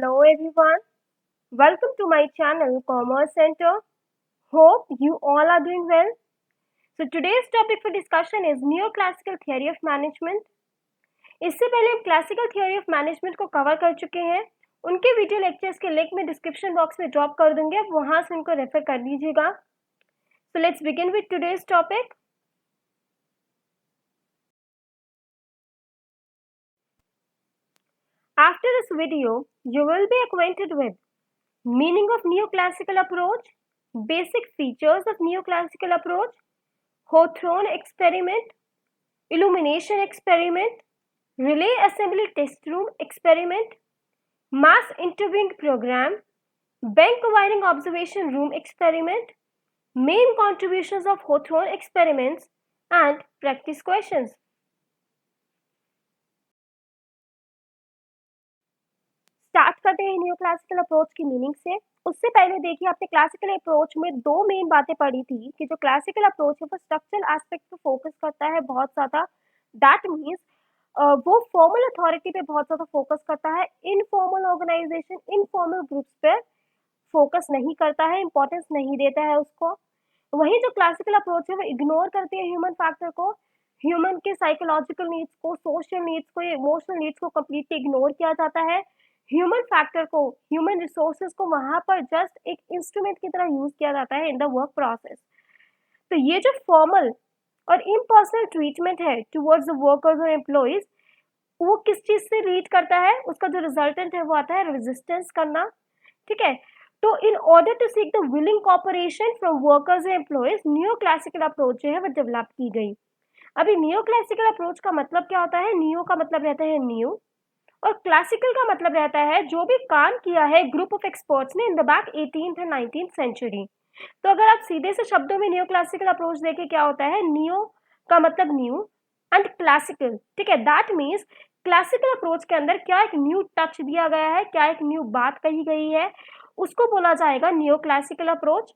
Hello everyone, welcome to my channel Commerce Center. Hope you all are doing well. So today's topic for discussion is Neoclassical Theory of Management. इससे पहले हम classical theory of management को cover कर चुके हैं. उनके video lectures के link मैं डिस्क्रिप्शन बॉक्स में ड्रॉप कर दूंगी, आप वहां से उनको रेफर कर लीजिएगा. So let's begin with today's topic. After this video, you will be acquainted with meaning of neoclassical approach, basic features of neoclassical approach, Hawthorne experiment, illumination experiment, relay assembly test room experiment, mass interviewing program, bank wiring observation room experiment, main contributions of Hawthorne experiments and practice questions. Start करते हैं न्यूक्लासिकल approach की meaning से. उससे पहले देखिए, आपने classical approach में दो मेन बातें पढ़ी थी कि जो क्लासिकल अप्रोच है वो स्ट्रक्चरल एस्पेक्ट पे फोकस करता है बहुत ज़्यादा. दैट मीन्स वो फॉर्मल अथॉरिटी पे बहुत ज़्यादा फोकस करता है, इनफॉर्मल ऑर्गेनाइजेशन, इनफॉर्मल ग्रुप्स पे फोकस नहीं करता है, इंपॉर्टेंस नहीं देता है उसको. वहीं जो क्लासिकल अप्रोच है वो इग्नोर करती है ह्यूमन फैक्टर को, ह्यूमन के साइकोलॉजिकल नीड्स को, सोशल नीड्स को, इमोशनल नीड्स को कम्प्लीटली इग्नोर किया जाता है. ह्यूमन फैक्टर को, ह्यूमन रिसोर्सेज को वहां पर जस्ट एक इंस्ट्रूमेंट की तरह यूज किया जाता है इन द वर्क प्रोसेस. तो ये जो फॉर्मल और इम्पर्सनल ट्रीटमेंट है टुवर्ड्स द वर्कर्स और एम्प्लॉइज, वो किस चीज से लीड करता है, उसका जो रिजल्टेंट है वो आता है रेजिस्टेंस करना. ठीक है, तो in order to seek the willing cooperation from workers and employees, new classical approach जो है वो डेवलप की गई. अभी न्यू क्लासिकल अप्रोच का मतलब क्या होता है? न्यू का मतलब रहता है न्यू, और क्लासिकल का मतलब रहता है जो भी काम किया है ग्रुप ऑफ एक्सपर्ट्स ने in the back 18th and 19th century. तो अगर आप सीधे से शब्दों में न्यू क्लासिकल अप्रोच देखें, क्या होता है? न्यू का मतलब न्यू एंड क्लासिकल. ठीक है, दैट मीन्स क्लासिकल अप्रोच के अंदर क्या एक न्यू टच दिया गया है, क्या एक न्यू बात कही गई है, उसको बोला जाएगा न्यू क्लासिकल अप्रोच.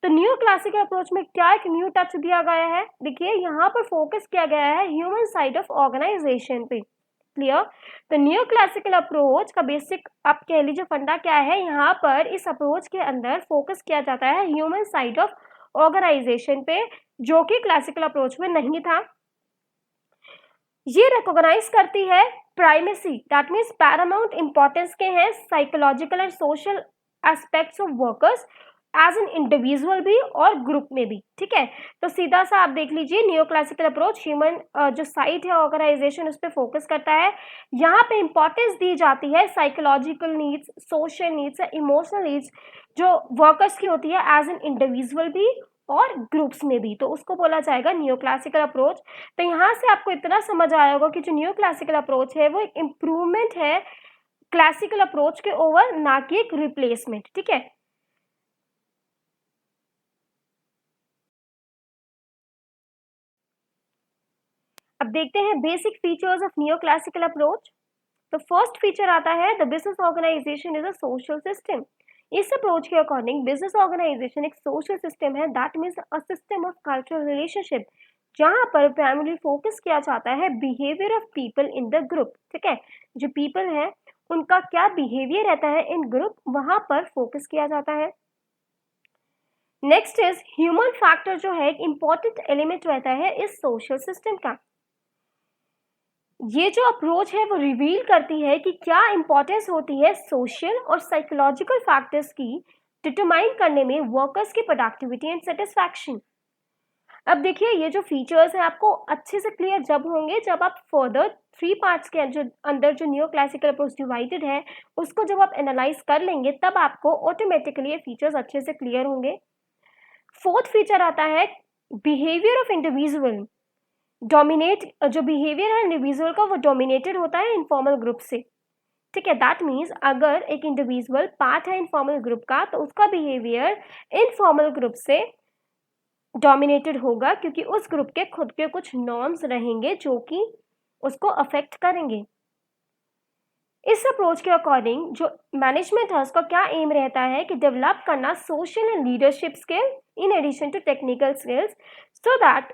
तो न्यू क्लासिकल अप्रोच में क्या एक न्यू टच दिया गया है? देखिए, यहाँ पर फोकस किया गया है ह्यूमन साइड ऑफ ऑर्गेनाइजेशन पे. क्लियर? तो न्यू क्लासिकल अप्रोच का बेसिक आप कह लीजिए फंडा क्या है? यहाँ पर इस अप्रोच के अंदर फोकस किया जाता है ह्यूमन साइड ऑफ ऑर्गेनाइजेशन पे, जो कि क्लासिकल अप्रोच में नहीं था. ये रिकॉग्नाइज करती है primacy, that means paramount importance के हैं psychological and social aspects of workers as an individual भी और ग्रुप में भी. ठीक है, तो सीधा सा आप देख लीजिए, न्यू क्लासिकल अप्रोच ह्यूमन जो साइट है ऑर्गेनाइजेशन उस पर फोकस करता है. यहाँ पे इंपॉर्टेंस दी जाती है psychological needs, social needs, emotional needs जो वर्कर्स की होती है एज एन इंडिविजुअल भी और ग्रुप्स में भी, तो उसको बोला जाएगा न्यू क्लासिकल अप्रोच. तो यहाँ से आपको इतना समझ आया होगा कि जो न्यू क्लासिकल अप्रोच है वो एक इम्प्रूवमेंट है क्लासिकल अप्रोच के ओवर, ना कि एक रिप्लेसमेंट. ठीक है, अब देखते हैं basic features of new classical approach. तो फर्स्ट फीचर आता है the business organisation is a social system. इस अप्रोच के अकॉर्डिंग बिजनेस ऑर्गेनाइजेशन एक सोशल सिस्टम है, that means a system of cultural relationship, जहां पर प्राइमरी फोकस किया जाता है behaviour of people in the group. ठीक है, जो पीपल है उनका क्या बिहेवियर रहता है इन ग्रुप, वहां पर फोकस किया जाता है. नेक्स्ट इज ह्यूमन फैक्टर, जो है एक इंपॉर्टेंट एलिमेंट रहता है इस सोशल सिस्टम का. ये जो अप्रोच है वो रिवील करती है कि क्या इंपॉर्टेंस होती है सोशल और साइकोलॉजिकल फैक्टर्स की डिटरमाइन करने में वर्कर्स की प्रोडक्टिविटी एंड सेटिस्फैक्शन. अब देखिए, ये जो फीचर्स हैं आपको अच्छे से क्लियर जब होंगे जब आप फर्दर 3 पार्ट्स के अंदर जो न्यू क्लासिकल अप्रोच डिवाइडेड है उसको जब आप एनालाइज कर लेंगे, तब आपको ऑटोमेटिकली ये फीचर्स अच्छे से क्लियर होंगे. फोर्थ फीचर आता है बिहेवियर ऑफ इंडिविजुअल. डोमिनेट, जो बिहेवियर है इंडिविजुअल का वो डोमिनेटेड होता है इनफॉर्मल ग्रुप से. ठीक है, दैट मीन्स अगर एक इंडिविजुअल पार्ट है इनफॉर्मल ग्रुप का तो उसका बिहेवियर इनफॉर्मल ग्रुप से डोमिनेटेड होगा, क्योंकि उस ग्रुप के खुद के कुछ नॉर्म्स रहेंगे जो कि उसको अफेक्ट करेंगे. इस अप्रोच के अकॉर्डिंग जो मैनेजमेंट है उसका क्या एम रहता है कि डेवलप करना social and leadership skill in addition to technical skills, so that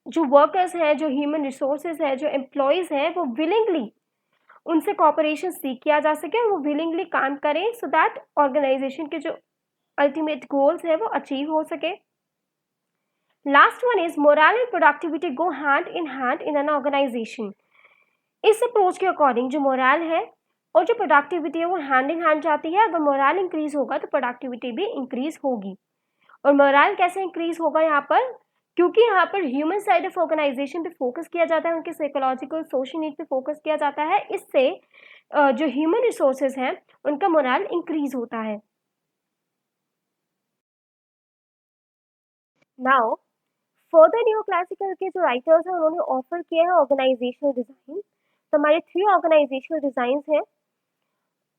जो वर्कर्स हैं, जो ह्यूमन रिसोर्सेज है, जो एम्प्लॉयज हैं, वो विलिंगली उनसे कॉपरेशन सीख किया जा सके और वो विलिंगली काम करें सो दैट ऑर्गेनाइजेशन के जो अल्टीमेट गोल्स है वो अचीव हो सके। Last one is morale and productivity go hand in an organisation. इस अप्रोच के अकॉर्डिंग जो मोरल है और जो प्रोडक्टिविटी है वो हैंड इन हैंड जाती है। अगर मोरल इंक्रीज होगा तो प्रोडक्टिविटी भी इंक्रीज होगी। और मोरल कैसे इंक्रीज होगा यहाँ पर, क्योंकि यहाँ पर ह्यूमन साइड ऑफ ऑर्गेनाइजेशन पे फोकस किया जाता है, उनके साइकोलॉजिकल सोशल नीड पे फोकस किया जाता है। इससे जो ह्यूमन रिसोर्सेज हैं उनका मोरल इंक्रीज होता है। नाउ फर्दर न्यू क्लासिकल के जो राइटर्स हैं उन्होंने ऑफर किया है ऑर्गेनाइजेशनल डिजाइन। तो हमारे 3 ऑर्गेनाइजेशनल डिजाइन हैं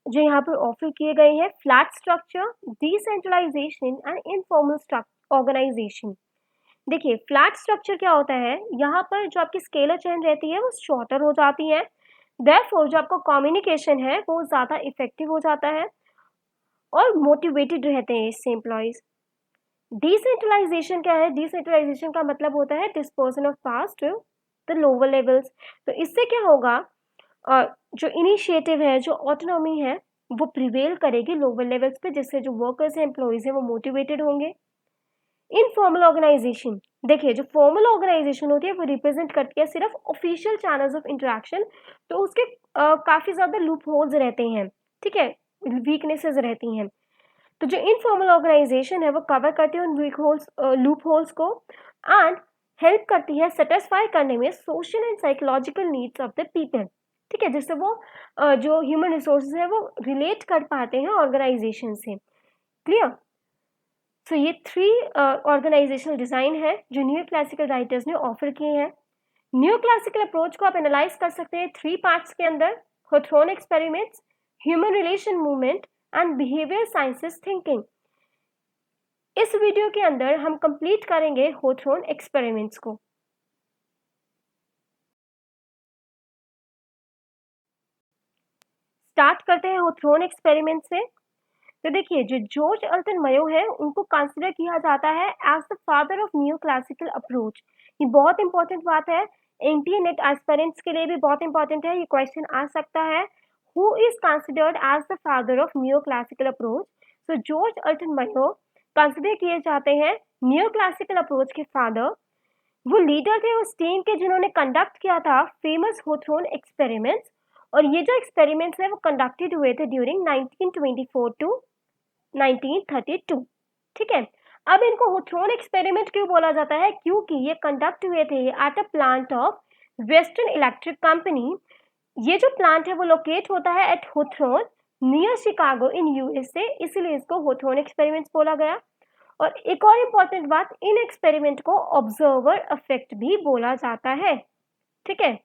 जो यहाँ पर ऑफर किए गए हैं: flat structure, decentralisation and informal organisation. देखिए फ्लैट स्ट्रक्चर क्या होता है, यहाँ पर जो आपकी स्केलर चेन रहती है वो शॉर्टर हो जाती है, देयरफॉर जो आपका कम्युनिकेशन है वो ज़्यादा इफेक्टिव हो जाता है और मोटिवेटेड रहते हैं इससे एम्प्लॉयज़। डिसेंट्रलाइजेशन क्या है, डिसेंट्रलाइजेशन का मतलब होता है dispersion of powers to the lower levels. तो इससे क्या होगा, जो इनिशिएटिव है, जो ऑटोनॉमी है वो प्रिवेल करेगी लोअर लेवल्स पे, जिससे जो वर्कर्स हैं, एम्प्लॉयज़ हैं वो मोटिवेटेड होंगे। इनफॉर्मल ऑर्गेनाइजेशन, देखिए जो फॉर्मल ऑर्गेनाइजेशन होती है वो रिप्रेजेंट करती है सिर्फ ऑफिशियल चैनल्स ऑफ इंटरेक्शन, तो उसके काफ़ी ज़्यादा लूप होल्स रहते हैं, ठीक है, वीकनेसेस रहती हैं। तो जो इनफॉर्मल ऑर्गेनाइजेशन है वो कवर करती है उन वीक होल्स, लूप होल्स को, एंड हेल्प करती है सेटिस्फाई करने में social and psychological needs of the people, ठीक है, जिससे वो जो ह्यूमन रिसोर्सेज है वो रिलेट कर पाते हैं ऑर्गेनाइजेशन से। क्लियर? तो ये 3 ऑर्गेनाइजेशनल डिज़ाइन है जो न्यू क्लासिकल राइटर्स ने ऑफर किए हैं। न्यू क्लासिकल अप्रोच को आप एनालाइज कर सकते हैं 3 पार्ट्स के अंदर: Hawthorne experiments, human relation movement and behaviour sciences thinking. इस वीडियो के अंदर हम कंप्लीट करेंगे होथ्रोन एक्सपेरिमेंट्स को। स्टार्ट करते हैं होथ्रोन एक्सपेरिमेंट से। तो देखिए जो जॉर्ज अल्टन मयो है उनको कंसिडर किया जाता है as the father of new classical approach. ये बहुत इंपॉर्टेंट बात है, एनटीए नेट एस्पिरेंट्स के लिए भी बहुत इंपॉर्टेंट है, ये क्वेश्चन आ सकता है। Who is considered as the father of new classical approach? तो जॉर्ज अल्टन मयो कंसिडर किए जाते हैं न्यू क्लासिकल अप्रोच के फादर। वो लीडर थे उस टीम के जिन्होंने कंडक्ट किया था फेमस होथ्रोन एक्सपेरिमेंट्स, और ये जो एक्सपेरिमेंट्स है वो कंडक्टेड हुए थे ड्यूरिंग 1924 टू 1932, ठीक है। अब इनको होथ्रोन एक्सपेरिमेंट क्यों बोला जाता है, क्योंकि ये कंडक्ट हुए थे at a plant of Western Electric company. ये जो प्लांट है वो लोकेट होता है at Hawthorne near Chicago in USA, इसीलिए इसको होथ्रोन एक्सपेरिमेंट्स बोला गया। और एक और इम्पॉर्टेंट बात, इन एक्सपेरिमेंट को ऑब्जर्वर इफेक्ट भी बोला जाता है, ठीक है।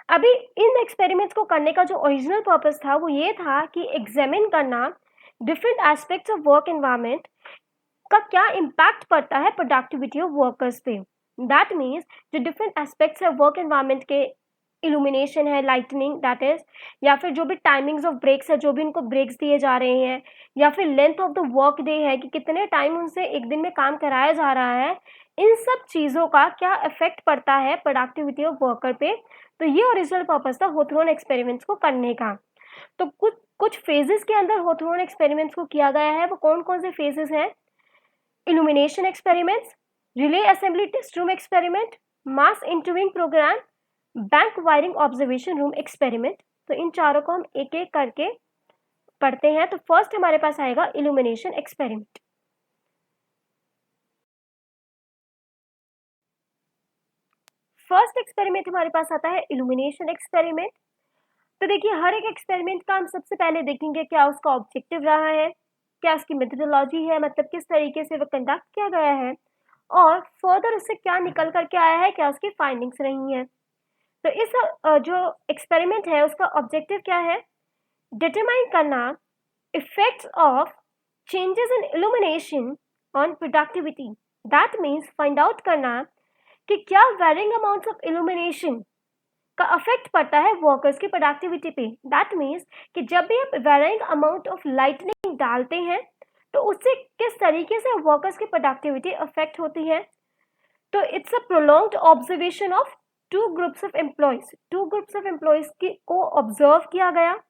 अभी इन एक्सपेरिमेंट्स को करने का जो ओरिजिनल पर्पस था वो ये था कि एग्जामिन करना different aspects of work environment का क्या इम्पैक्ट पड़ता है प्रोडक्टिविटी ऑफ वर्कर्स पे। दैट मीन्स जो डिफरेंट एस्पेक्ट्स है वर्क एनवायरनमेंट के, इल्यूमिनेशन है, लाइटनिंग दैट इज, या फिर जो भी टाइमिंग्स ऑफ ब्रेक्स है, जो भी उनको ब्रेक्स दिए जा रहे हैं, या फिर length of the work day है कि कितने टाइम उनसे एक दिन में काम कराया जा रहा है, इन सब चीज़ों का क्या इफेक्ट पड़ता है प्रोडक्टिविटी ऑफ वर्कर पे। तो ये ओरिजिनल पर्पस था होथ्रोन एक्सपेरिमेंट्स को करने का। तो कुछ कुछ फेजेस के अंदर होथ्रोन एक्सपेरिमेंट्स को किया गया है, वो कौन कौन से फेजेस हैं? Illumination experiments, relay assembly test room experiment, mass interviewing program, bank wiring observation room experiment. तो इन चारों को हम एक एक करके पढ़ते हैं। तो फर्स्ट हमारे पास आएगा इल्यूमिनेशन एक्सपेरिमेंट। फर्स्ट एक्सपेरिमेंट हमारे पास आता है इल्यूमिनेशन एक्सपेरिमेंट। तो देखिए हर एक एक्सपेरिमेंट का हम सबसे पहले देखेंगे क्या उसका ऑब्जेक्टिव रहा है, क्या उसकी मेथडोलॉजी है, मतलब किस तरीके से वो कंडक्ट किया गया है, और फर्दर उससे क्या निकल करके आया है, क्या उसकी फाइंडिंग्स रही हैं। तो इस जो एक्सपेरिमेंट है उसका ऑब्जेक्टिव क्या है? डिटरमाइन करना effects of changes in illumination on productivity. That means find out करना कि क्या वेरिंग अमाउंट्स ऑफ इल्यूमिनेशन का अफेक्ट पड़ता है वर्कर्स की प्रोडक्टिविटी पे। दैट मीन्स कि जब भी आप वेरिंग अमाउंट ऑफ लाइटनिंग डालते हैं तो उससे किस तरीके से वर्कर्स की प्रोडक्टिविटी अफेक्ट होती है। तो it's a prolonged observation of two groups of employees को ऑब्जर्व किया गया।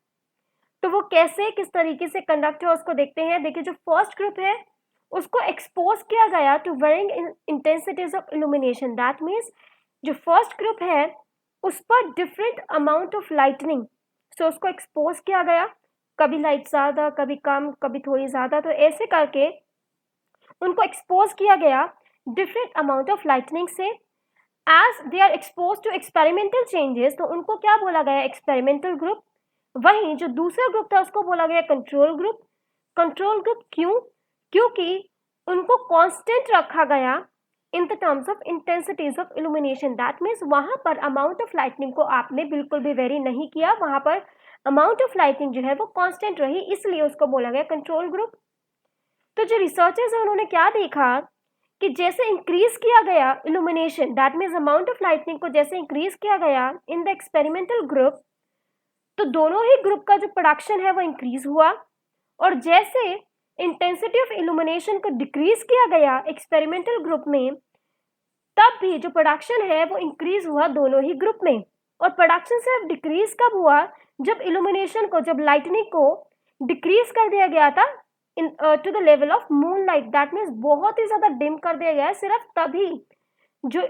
तो वो कैसे किस तरीके से कंडक्ट है उसको देखते हैं। देखिए जो फर्स्ट ग्रुप है उसको एक्सपोज किया गया to varying intensities of illumination. That means जो फर्स्ट ग्रुप है उस पर different amount of lightning, so उसको एक्सपोज किया गया, कभी लाइट ज़्यादा कभी कम कभी थोड़ी ज़्यादा, तो ऐसे करके उनको एक्सपोज किया गया डिफरेंट अमाउंट ऑफ लाइटनिंग से। As they are expose to experimental changes, तो उनको क्या बोला गया, एक्सपेरिमेंटल ग्रुप। वहीं जो दूसरा ग्रुप था उसको बोला गया कंट्रोल ग्रुप। कंट्रोल ग्रुप क्यों, क्योंकि उनको कांस्टेंट रखा गया in the terms of intensities of illumination. That means वहां पर अमाउंट ऑफ लाइटनिंग को आपने बिल्कुल भी वेरी नहीं किया, वहां पर अमाउंट ऑफ लाइटनिंग जो है वो कांस्टेंट रही, इसलिए उसको बोला गया कंट्रोल ग्रुप। तो जो रिसर्चर्स है उन्होंने क्या देखा कि जैसे इंक्रीज किया गया illumination, that means amount of lightning को जैसे इंक्रीज किया गया इन द एक्सपेरिमेंटल ग्रुप, तो दोनों ही ग्रुप का जो प्रोडक्शन है वो इंक्रीज हुआ। और जैसे इंटेंसिटी ऑफ इल्यूमिनेशन को डिक्रीज किया गया एक्सपेरिमेंटल ग्रुप में, तब भी जो प्रोडक्शन है वो इंक्रीज हुआ दोनों ही ग्रुप में। और प्रोडक्शन सिर्फ डिक्रीज कब हुआ, जब इल्यूमिनेशन को, जब लाइटनिंग को डिक्रीज कर दिया गया था to the level of moonlight. That means बहुत ही ज्यादा डिम कर दिया गया है, सिर्फ तभी जो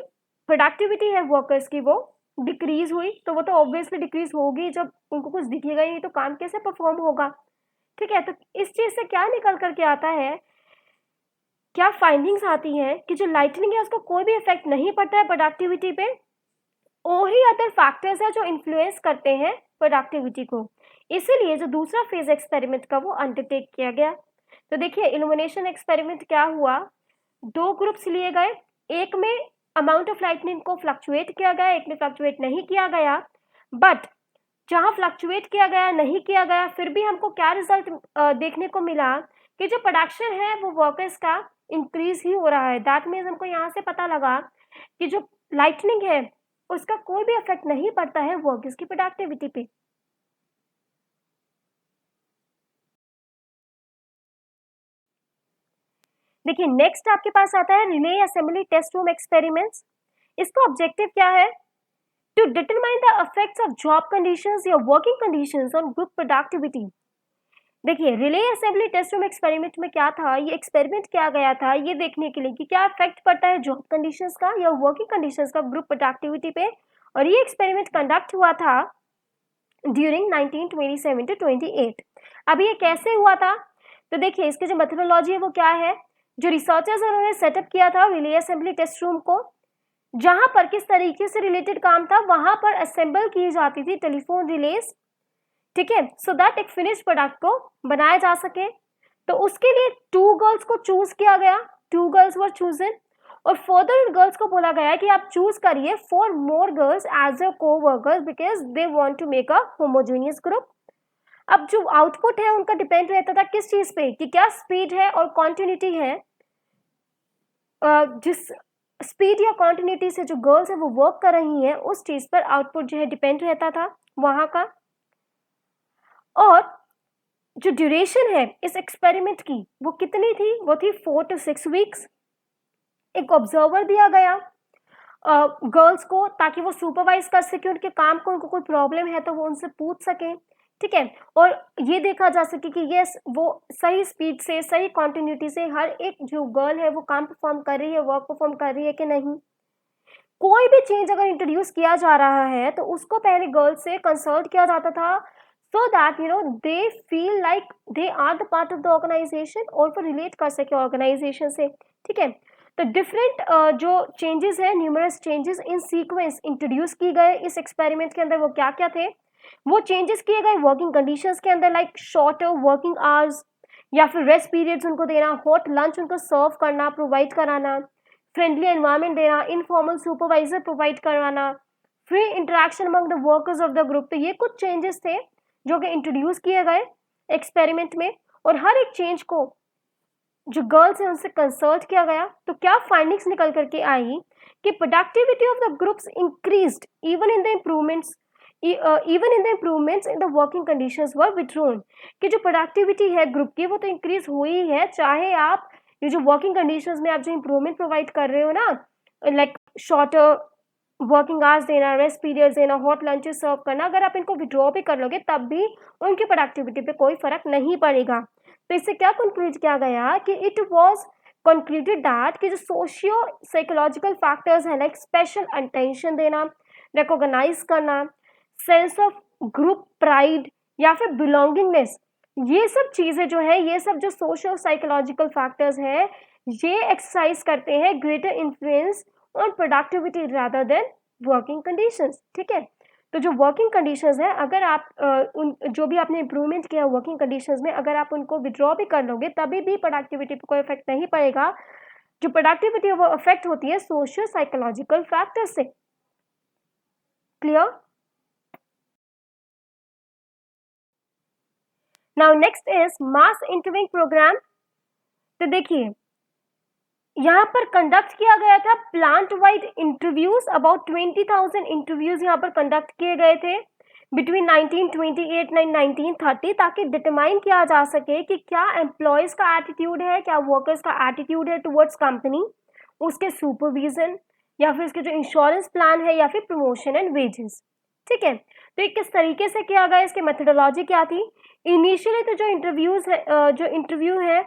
प्रोडक्टिविटी है वर्कर्स की वो डिक्रीज हुई। तो वो तो ऑब्वियसली डिक्रीज होगी, जब उनको कुछ दिखेगा ही नहीं तो काम कैसे परफॉर्म होगा। ठीक है, तो इस चीज से क्या निकल करके आता है, क्या फाइंडिंग्स आती हैं कि जो लाइटनिंग है उसको कोई भी इफेक्ट नहीं पड़ता है प्रोडक्टिविटी पे, और ही अदर फैक्टर्स है जो इन्फ्लुएंस करते हैं प्रोडक्टिविटी को। इसीलिए जो दूसरा फेज एक्सपेरिमेंट का वो अंडरटेक किया गया। तो देखिए इल्यूमिनेशन एक्सपेरिमेंट क्या हुआ, दो ग्रुप्स लिए गए, एक में अमाउंट ऑफ लाइटनिंग को फ्लक्चुएट किया गया, एक में फ्लक्चुएट नहीं किया गया। बट जहां फ्लक्चुएट किया गया नहीं किया गया, फिर भी हमको क्या रिजल्ट देखने को मिला कि जो प्रोडक्शन है वो वर्कर्स का इंक्रीज ही हो रहा है। दैट मीन्स हमको यहाँ से पता लगा कि जो लाइटनिंग है उसका कोई भी इफेक्ट नहीं पड़ता है वर्कर्स की प्रोडक्टिविटी पे। देखिए नेक्स्ट आपके पास आता है relay assembly test room experiments. इसका ऑब्जेक्टिव क्या है, to determine the effects of job conditions या working conditions on group productivity. देखिए relay assembly test room experiment में क्या था, ये एक्सपेरिमेंट किया गया था ये देखने के लिए कि क्या इफेक्ट पड़ता है जॉब कंडीशंस का या वर्किंग कंडीशंस का ग्रुप प्रोडक्टिविटी पे। और ये एक्सपेरिमेंट कंडक्ट हुआ था ड्यूरिंग 1927 to 28। अब ये कैसे हुआ था, तो देखिए इसकी जो मेथोडोलॉजी है वो क्या है, जो रिसर्चर्स उन्होंने सेटअप किया था रिले असेंबली टेस्ट रूम को, जहां पर किस तरीके से रिलेटेड काम था, वहां पर असेंबल की जाती थी टेलीफोन रिलेज, ठीक है, सो दैट एक फिनिश प्रोडक्ट को बनाया जा सके। तो उसके लिए 2 गर्ल्स को चूज किया गया, 2 गर्ल्स वर चूजन, और फर्दर इन गर्ल्स को बोला गया कि आप चूज करिए 4 more girls as a co-workers because they want to make a homogeneous group. अब जो आउटपुट है उनका डिपेंड रहता था किस चीज पे, कि क्या स्पीड है और कॉन्टिन्यूटी है, जिस स्पीड या कॉन्टिन्यूटी से जो गर्ल्स है वो वर्क कर रही हैं उस चीज पर आउटपुट जो है डिपेंड रहता था वहां का। और जो ड्यूरेशन है इस एक्सपेरिमेंट की वो कितनी थी, वो थी 4 to 6 वीक्स। एक ऑब्जर्वर दिया गया गर्ल्स को, ताकि वो सुपरवाइज कर सके उनके काम को, उनको कोई प्रॉब्लम है तो वो उनसे पूछ सके, ठीक है, और ये देखा जा सके कि यस वो सही स्पीड से सही कॉन्टिन्यूटी से हर एक जो गर्ल है वो काम परफॉर्म कर रही है, वर्क परफॉर्म कर रही है कि नहीं। कोई भी चेंज अगर इंट्रोड्यूस किया जा रहा है तो उसको पहले गर्ल्स से कंसल्ट किया जाता था, so that they feel like they are the part of the organisation और वो रिलेट कर सके ऑर्गेनाइजेशन से, ठीक है। तो डिफरेंट जो चेंजेस है, numerous changes in sequence introduce किए गए इस एक्सपेरिमेंट के अंदर। वो क्या क्या थे, वो चेंजेस किए गए वर्किंग कंडीशंस के अंदर, लाइक शॉर्टर वर्किंग आवर्स या फिर रेस्ट पीरियड्स उनको देना, हॉट लंच उनको सर्व करना, प्रोवाइड कराना, फ्रेंडली एनवायरनमेंट देना, इनफॉर्मल सुपरवाइजर प्रोवाइड करवाना, free interaction among the workers of the group. तो ये कुछ चेंजेस थे जो कि इंट्रोड्यूस किए गए एक्सपेरिमेंट में, और हर एक चेंज को जो गर्ल्स है उनसे कंसल्ट किया गया। तो क्या फाइंडिंग्स निकल करके आई कि productivity of the groups increased even in the improvements in the working conditions were withdrawn. कि जो प्रोडक्टिविटी है ग्रुप की वो तो इंक्रीज हुई है, चाहे आप ये जो वर्किंग कंडीशंस में आप जो इम्प्रूवमेंट प्रोवाइड कर रहे हो ना, लाइक शॉर्टर वर्किंग आवर्स देना, रेस्ट पीरियड्स देना, हॉट लंचेस सर्व करना, अगर आप इनको विड्रॉ भी कर लोगे तब भी उनकी प्रोडक्टिविटी पे कोई फर्क नहीं पड़ेगा। तो इससे क्या कंक्लूड किया गया कि इट वाज कंक्लूडेड दैट कि जो सोशियो साइकोलॉजिकल फैक्टर्स है लाइक स्पेशल अटेंशन देना, रिकॉग्नाइज करना, सेंस ऑफ ग्रुप प्राइड या फिर बिलोंगिंगनेस, ये सब चीजें जो है, ये सब जो सोशल साइकोलॉजिकल फैक्टर्स हैं, ये एक्सरसाइज करते हैं greater influence on productivity rather than working conditions. ठीक है, तो जो वर्किंग कंडीशंस है, अगर आप उन जो भी आपने इंप्रूवमेंट किया वर्किंग कंडीशंस में, अगर आप उनको विड्रॉ भी कर लोगे तभी भी प्रोडक्टिविटी पे कोई इफेक्ट नहीं पड़ेगा। जो प्रोडक्टिविटी है वो अफेक्ट होती है सोशियो साइकोलॉजिकल फैक्टर से। Clear? Now next is mass interviewing program. तो देखिए यहाँ पर कंडक्ट किया गया था plant wide interviews, about 20,000 interviews यहाँ पर कंडक्ट किए गए थे बिटवीन 1928 एंड 1930, ताकि डिटरमाइन किया जा सके कि क्या एम्प्लॉयज का एटीट्यूड है, क्या वर्कर्स का एटीट्यूड है टुवर्ड्स कंपनी, उसके सुपरविजन या फिर उसके जो इंश्योरेंस प्लान है या फिर प्रमोशन एंड वेजेस। ठीक है, तो ये किस तरीके से किया गया, इसकी मेथोडोलॉजी क्या थी। इनिशियली तो जो इंटरव्यू है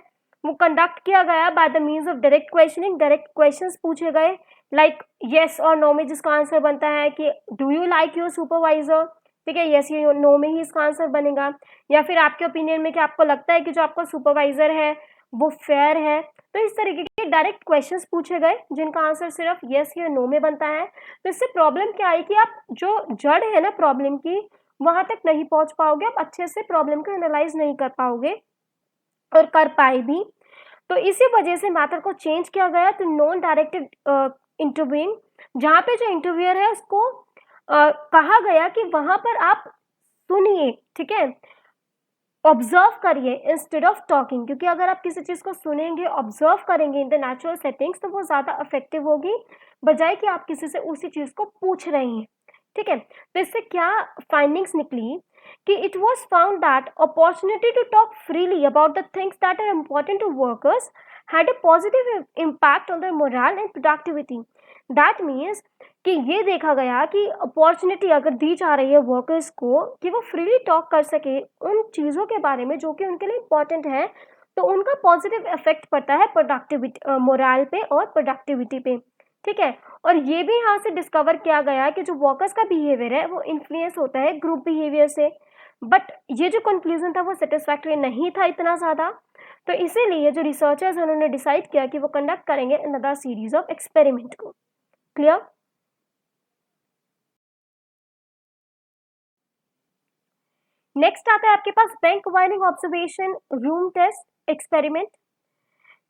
वो कंडक्ट किया गया by the means of direct questioning, direct questions पूछे गए लाइक येस और नो में, जिसका आंसर बनता है कि do you like your supervisor. ठीक है, येस या नो में ही इसका आंसर बनेगा, या फिर आपके ओपिनियन में कि आपको लगता है कि जो आपका सुपरवाइजर है वो फेयर है। तो इस तरीके के डायरेक्ट क्वेश्चंस पूछे गए जिनका आंसर सिर्फ येस या नो में बनता है। तो इससे प्रॉब्लम क्या आई कि आप जो जड़ है ना प्रॉब्लम की, वहां तक नहीं पहुंच पाओगे, आप अच्छे से प्रॉब्लम को एनालाइज नहीं कर पाओगे और कर पाए भी। तो इसी वजह से मैथड को चेंज किया गया तो नॉन डायरेक्टेड इंटरव्यूइंग, जहाँ पे जो इंटरव्यूअर है उसको कहा गया कि वहां पर आप सुनिए, ठीक है, ऑब्जर्व करिए इंस्टेड ऑफ टॉकिंग, क्योंकि अगर आप किसी चीज को सुनेंगे, ऑब्जर्व करेंगे इन द नेचुरल सेटिंग्स, तो वो ज्यादा इफेक्टिव होगी बजाय कि आप किसी से उसी चीज को पूछ रहे हैं। ठीक है, तो इससे क्या फाइंडिंग्स निकली कि it was found that opportunity to talk freely about the things that are important to workers had a positive impact on their morale and productivity. That means कि ये देखा गया कि अपॉर्चुनिटी अगर दी जा रही है वर्कर्स को कि वो फ्रीली टॉक कर सके उन चीज़ों के बारे में जो कि उनके लिए इम्पोर्टेंट है, तो उनका पॉजिटिव इफेक्ट पड़ता है प्रोडक्टिविटी, मोरल पे और प्रोडक्टिविटी पे। ठीक है, और ये भी यहाँ से डिस्कवर किया गया कि जो वर्कर्स का बिहेवियर है वो इन्फ्लुएंस होता है ग्रुप बिहेवियर से। बट ये जो कंक्लूजन था वो सेटिस्फैक्टरी नहीं था इतना ज़्यादा, तो इसीलिए जो रिसर्चर्स उन्होंने डिसाइड किया कि वो कंडक्ट करेंगे अनदर सीरीज ऑफ एक्सपेरिमेंट को। क्लियर? नेक्स्ट आता है आपके पास bank wiring observation room test experiment.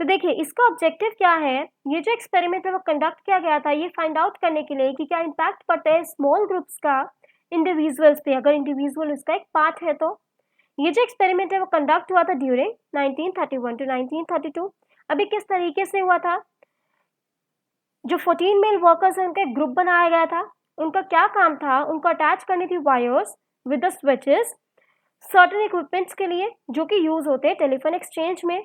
तो देखिए इसका ऑब्जेक्टिव क्या है, ये जो एक्सपेरिमेंट है वो कंडक्ट किया गया था ये फाइंड आउट करने के लिए कि क्या इम्पैक्ट पड़ता है स्मॉल ग्रुप्स का इंडिविजुअल्स पे, अगर इंडिविजुअल उसका एक पार्ट है। तो ये जो एक्सपेरिमेंट है वो कंडक्ट हुआ था ड्यूरिंग 1931 टू 1932। अभी किस तरीके से हुआ था, जो 14 मेल वर्कर्स हैं उनका एक ग्रुप बनाया गया था। उनका क्या काम था, उनको अटैच करनी थी wires with the switches certain equipments के लिए जो कि यूज होते हैं टेलीफोन एक्सचेंज में।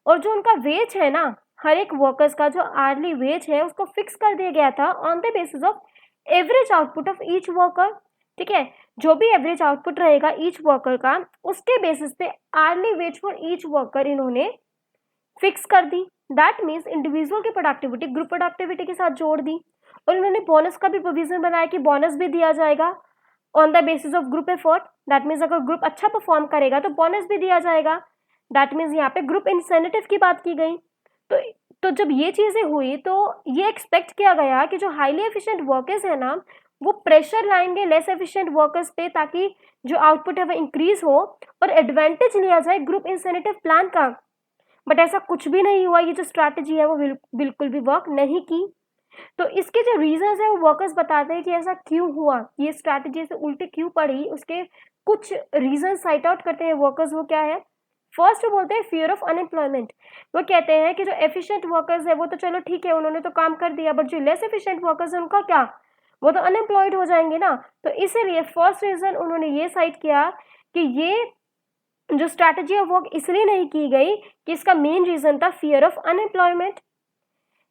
और जो उनका वेज है ना, हर एक वर्कर्स का जो आर्ली वेज है उसको फिक्स कर दिया गया था on the basis of average output of each worker. ठीक है, जो भी एवरेज आउटपुट रहेगा ईच वर्कर का, उसके बेसिस पे hourly wage for each worker इन्होंने फिक्स कर दी। दैट मीन्स इंडिविजुअल की प्रोडक्टिविटी ग्रुप प्रोडक्टिविटी के साथ जोड़ दी। और इन्होंने बोनस का भी प्रोविजन बनाया कि बोनस भी दिया जाएगा on the basis of group effort. That means अगर ग्रुप अच्छा परफॉर्म करेगा तो बोनस भी दिया जाएगा। दैट मीन्स यहाँ पे ग्रुप इंसेंटिव की बात की गई। तो जब ये चीजें हुई तो ये एक्सपेक्ट किया गया कि जो हाईली एफिशिएंट वर्कर्स है ना वो प्रेशर लाएंगे लेस एफिशिएंट वर्कर्स पे, ताकि जो आउटपुट है वो इंक्रीज हो और एडवांटेज लिया जाए ग्रुप इंसेंटिव प्लान का। बट ऐसा कुछ भी नहीं हुआ, ये जो स्ट्रैटेजी है वो बिल्कुल भी वर्क नहीं की। तो इसके जो रीजंस है वो वर्कर्स बताते हैं कि ऐसा क्यों हुआ, ये स्ट्रैटेजी से उल्टे क्यों पड़ी, उसके कुछ रीजन साइट आउट करते हैं वर्कर्स। वो क्या है, फर्स्ट वो बोलते हैं फियर ऑफ अनएम्प्लॉयमेंट। वो कहते हैं कि जो एफिशिएंट वर्कर्स है वो तो चलो ठीक है उन्होंने तो काम कर दिया, बट जो लेस एफिशिएंट वर्कर्स है उनका क्या, वो तो अनएम्प्लॉयड हो जाएंगे ना। तो इसीलिए फर्स्ट रीजन उन्होंने ये साइट किया कि ये जो स्ट्रैटेजी है वो इसलिए नहीं की गई कि इसका मेन रीजन था fear of unemployment.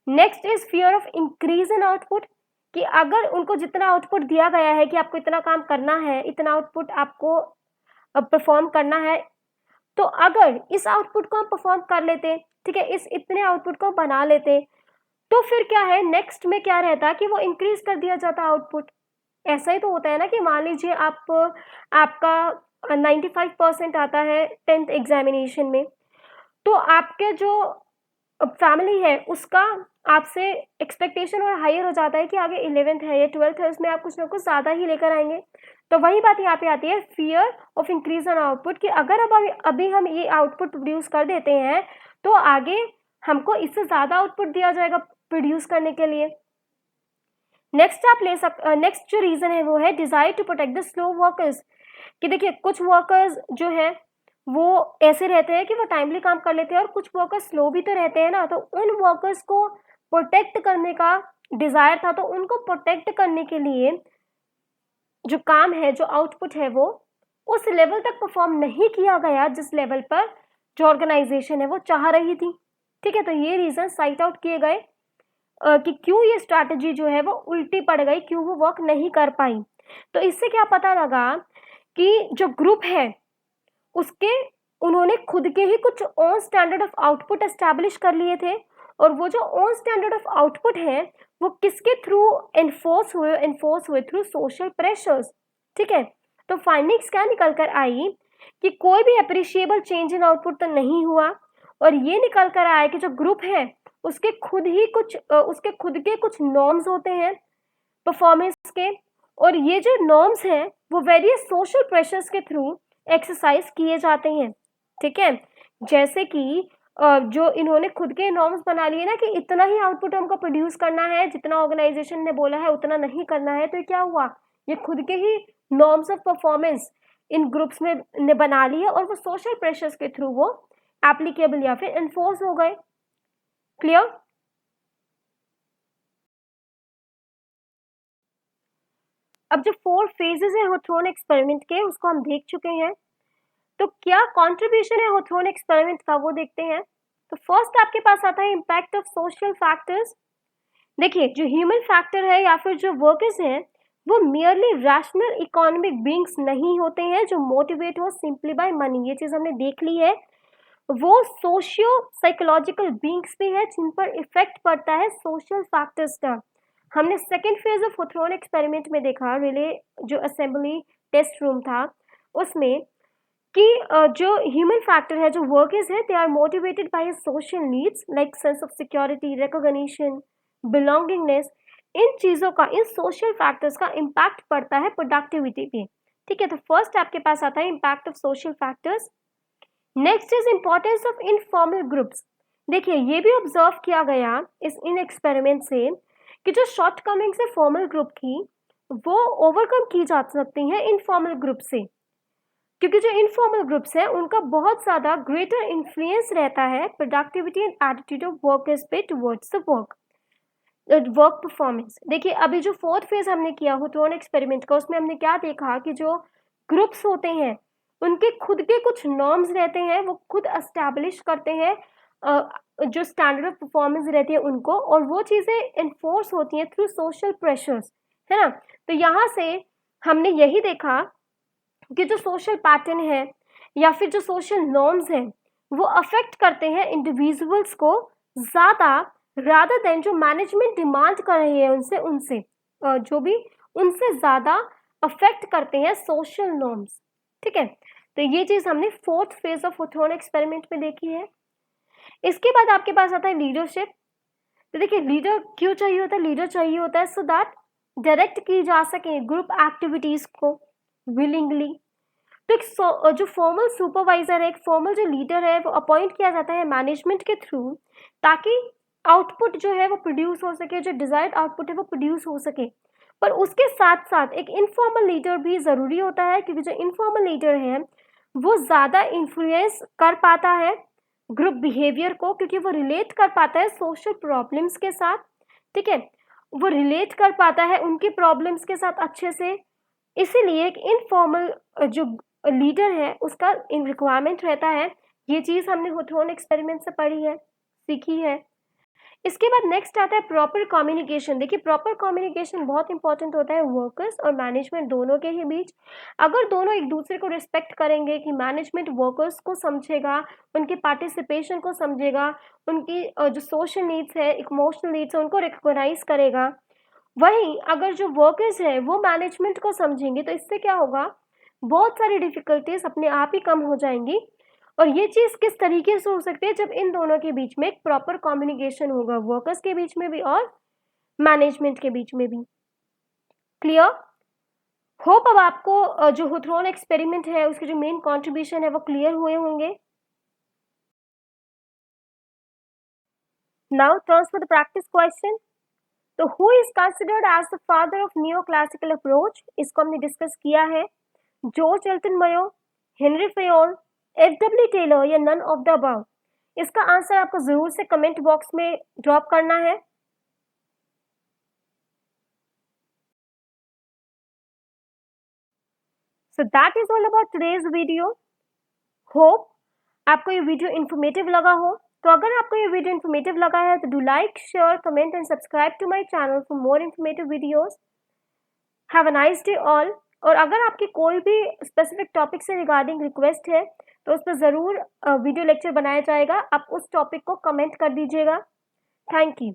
Next is fear of increase in output, कि अगर उनको जितना आउटपुट दिया गया है कि आपको इतना काम करना है, इतना आउटपुट आपको परफॉर्म करना है, तो अगर इस आउटपुट को हम परफॉर्म कर लेते, ठीक है, इस इतने आउटपुट को बना लेते, तो फिर क्या है, नेक्स्ट में क्या रहता कि वो इंक्रीज कर दिया जाता आउटपुट। ऐसा ही तो होता है ना कि मान लीजिए आपका 95% आता है 10th एग्जामिनेशन में, तो आपके जो फैमिली है उसका आपसे एक्सपेक्टेशन और हायर हो जाता है कि आगे 11th है या 12th है, उसमें आप कुछ ना कुछ ज़्यादा ही लेकर आएंगे। तो वही बात यहाँ पे आती है, fear of increase in output, कि अगर अब अभी हम ये आउटपुट प्रोड्यूस कर देते हैं तो आगे हमको इससे ज़्यादा आउटपुट दिया जाएगा प्रोड्यूस करने के लिए। नेक्स्ट जो रीज़न है वो है desire to protect the slow workers, कि देखिए कुछ वर्कर्स जो है वो ऐसे रहते हैं कि वो टाइमली काम कर लेते हैं और कुछ वर्कर्स स्लो भी तो रहते हैं ना, तो उन वर्कर्स को प्रोटेक्ट करने का डिज़ायर था, तो उनको प्रोटेक्ट करने के लिए जो काम है, जो आउटपुट है, वो उस लेवल तक परफॉर्म नहीं किया गया जिस लेवल पर जो ऑर्गेनाइजेशन है वो चाह रही थी। ठीक है, तो ये रीज़न साइट आउट किए गए कि क्यों ये स्ट्रैटेजी जो है वो उल्टी पड़ गई, क्यों वो वर्क नहीं कर पाई। तो इससे क्या पता लगा कि जो ग्रुप है उसके उन्होंने खुद के ही कुछ own standard of output establish कर लिए थे, और वो जो ओन स्टैंडर्ड ऑफ आउटपुट है वो किसके थ्रू एनफोर्स हुए थ्रू सोशल प्रेशर्स। ठीक है, तो फाइंडिंग्स क्या निकल कर आई कि कोई भी अप्रिशिएबल चेंज इन आउटपुट तो नहीं हुआ, और ये निकल कर आया कि जो ग्रुप है उसके खुद के कुछ नॉर्म्स होते हैं परफॉर्मेंस के, और ये जो नॉर्म्स हैं वो वेरियस सोशल प्रेशर्स के थ्रू एक्सरसाइज किए जाते हैं। ठीक है, जैसे कि जो इन्होंने खुद के नॉर्म्स बना लिए ना कि इतना ही आउटपुट हमको प्रोड्यूस करना है, जितना ऑर्गेनाइजेशन ने बोला है उतना नहीं करना है, तो क्या हुआ, ये खुद के ही norms of performance in groups में ने बना लिए और वो सोशल प्रेशर्स के थ्रू वो एप्लीकेबल या फिर एनफोर्स हो गए। क्लियर? अब जो 4 फेजेस है होथ्रोन एक्सपेरिमेंट के उसको हम देख चुके हैं, तो क्या कंट्रीब्यूशन है होथ्रोन एक्सपेरिमेंट का वो देखते हैं। तो फर्स्ट आपके पास आता है इम्पैक्ट ऑफ सोशल फैक्टर्स। देखिए जो ह्यूमन फैक्टर है या फिर जो वर्कर्स हैं वो मियरली रैशनल इकोनॉमिक बीइंग्स नहीं होते हैं जो मोटिवेट हो सिंपली बाय मनी, ये चीज हमने देख ली है। वो सोशियो साइकोलॉजिकल बीइंग्स भी है जिन पर इफेक्ट पड़ता है सोशल फैक्टर्स का। हमने सेकेंड फेज ऑफ होथ्रोन एक्सपेरिमेंट में देखा, रिले जो असेंबली टेस्ट रूम था उसमें, कि जो ह्यूमन फैक्टर है, जो वर्कर्स है, they are motivated by social needs like sense of security, recognition, belongingness. इन चीज़ों का, इन सोशल फैक्टर्स का इम्पैक्ट पड़ता है प्रोडक्टिविटी पे। ठीक है, तो फर्स्ट आपके पास आता है impact of social factors. Next is importance of informal groups. देखिए ये भी ऑब्जर्व किया गया इन एक्सपेरिमेंट से कि जो शॉर्ट कमिंग्स है फॉर्मल ग्रुप की वो ओवरकम की जा सकती हैं इनफॉर्मल ग्रुप से, क्योंकि जो इनफॉर्मल ग्रुप्स हैं उनका बहुत ज़्यादा ग्रेटर इन्फ्लुएंस रहता है productivity and attitude of workers पे टुवर्ड्स द वर्क परफॉर्मेंस। देखिए अभी जो फोर्थ फेज हमने किया होथ्रोन एक्सपेरिमेंट का, उसमें हमने क्या देखा कि जो ग्रुप्स होते हैं उनके खुद के कुछ नॉर्म्स रहते हैं, वो खुद एस्टैब्लिश करते हैं जो स्टैंडर्ड ऑफ परफॉर्मेंस रहती है उनको, और वो चीज़ें इन्फोर्स होती हैं थ्रू सोशल प्रेशर्स, है ना। तो यहाँ से हमने यही देखा कि जो सोशल पैटर्न है या फिर जो सोशल नॉर्म्स हैं वो अफेक्ट करते हैं इंडिविजुअल्स को ज़्यादा, रादर देन जो मैनेजमेंट डिमांड कर रही है उनसे जो भी उनसे ज़्यादा अफेक्ट करते हैं सोशल नॉर्म्स। ठीक है, तो ये चीज़ हमने फोर्थ फेज ऑफ होथ्रोन एक्सपेरिमेंट में देखी है। इसके बाद आपके पास आता है लीडरशिप। तो देखिए लीडर क्यों चाहिए होता है, लीडर चाहिए होता है सो दैट डायरेक्ट की जा सके ग्रुप एक्टिविटीज़ को विलिंगली। तो एक जो फॉर्मल सुपरवाइजर है, एक फॉर्मल जो लीडर है वो अपॉइंट किया जाता है मैनेजमेंट के थ्रू, ताकि आउटपुट जो है वो प्रोड्यूस हो सके, जो डिजायर्ड आउटपुट है वो प्रोड्यूस हो सके। पर उसके साथ साथ एक इनफॉर्मल लीडर भी ज़रूरी होता है, क्योंकि जो इनफॉर्मल लीडर है वो ज़्यादा इन्फ्लुएंस कर पाता है ग्रुप बिहेवियर को, क्योंकि वो रिलेट कर पाता है सोशल प्रॉब्लम्स के साथ। ठीक है, वो रिलेट कर पाता है उनकी प्रॉब्लम्स के साथ अच्छे से। इसीलिए एक इनफॉर्मल जो लीडर है उसका इन रिक्वायरमेंट रहता है। ये चीज़ हमने होथ्रोन एक्सपेरिमेंट से पढ़ी है, सीखी है। इसके बाद नेक्स्ट आता है प्रॉपर कम्युनिकेशन। देखिए प्रॉपर कम्युनिकेशन बहुत इंपॉर्टेंट होता है वर्कर्स और मैनेजमेंट दोनों के ही बीच। अगर दोनों एक दूसरे को रिस्पेक्ट करेंगे कि मैनेजमेंट वर्कर्स को समझेगा, उनके पार्टिसिपेशन को समझेगा, उनकी जो सोशल नीड्स है, इमोशनल नीड्स है, उनको रिकॉग्नाइज करेगा। वहीं अगर जो वर्कर्स है वो मैनेजमेंट को समझेंगे तो इससे क्या होगा, बहुत सारी डिफिकल्टीज अपने आप ही कम हो जाएंगी। और ये चीज किस तरीके से हो सकती है, जब इन दोनों के बीच में एक प्रॉपर कम्युनिकेशन होगा, वर्कर्स के बीच में भी और मैनेजमेंट के बीच में भी। क्लियर? होप अब आपको जो हुथरोन एक्सपेरिमेंट है उसके जो मेन कंट्रीब्यूशन है वो क्लियर हुए होंगे। Now turns for the practice question. तो who is considered as the father of new classical approach, इसको हमने डिस्कस किया है। George Elton Mayo, Henry Fayol, F W. Taylor or none of the above? इसका आंसर आपको जरूर से कमेंट बॉक्स में ड्रॉप करना है। So that is all about today's video. Hope आपको ये वीडियो इन्फॉर्मेटिव लगा हो। तो अगर आपको ये वीडियो इन्फॉर्मेटिव लगा है तो do like, share, comment and subscribe to my channel for more informative videos. Have a nice day all. और अगर आपकी कोई भी स्पेसिफिक टॉपिक से रिगार्डिंग रिक्वेस्ट है तो उस पर ज़रूर वीडियो लेक्चर बनाया जाएगा। आप उस टॉपिक को कमेंट कर दीजिएगा। Thank you.